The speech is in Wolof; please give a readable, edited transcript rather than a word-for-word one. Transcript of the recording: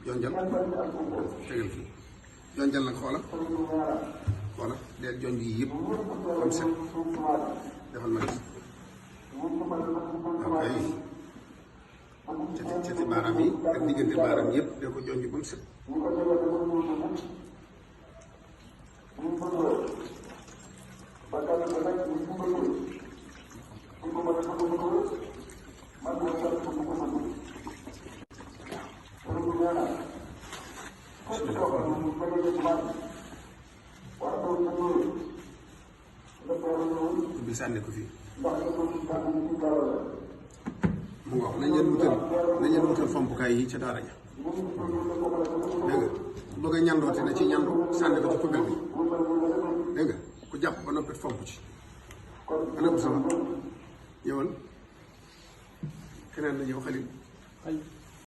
jonjal tegal fii jonjal nag xoola deel jonj yi yëpp comme set defal ma gis ok cati baaraam yi ak diggante baaraam yëpp dee ko jonj ba mu set bi sànni ko fii mu ngox nañ leen wutal fompukaay yi ca daara ja dégg nga ku bëgg a ñandoote na ci ñandu sànni ko ci pëgal bi dégg nga ku jàpp ba noppi fomp ci ana bu sama ñëwal keneen na ñëw xalil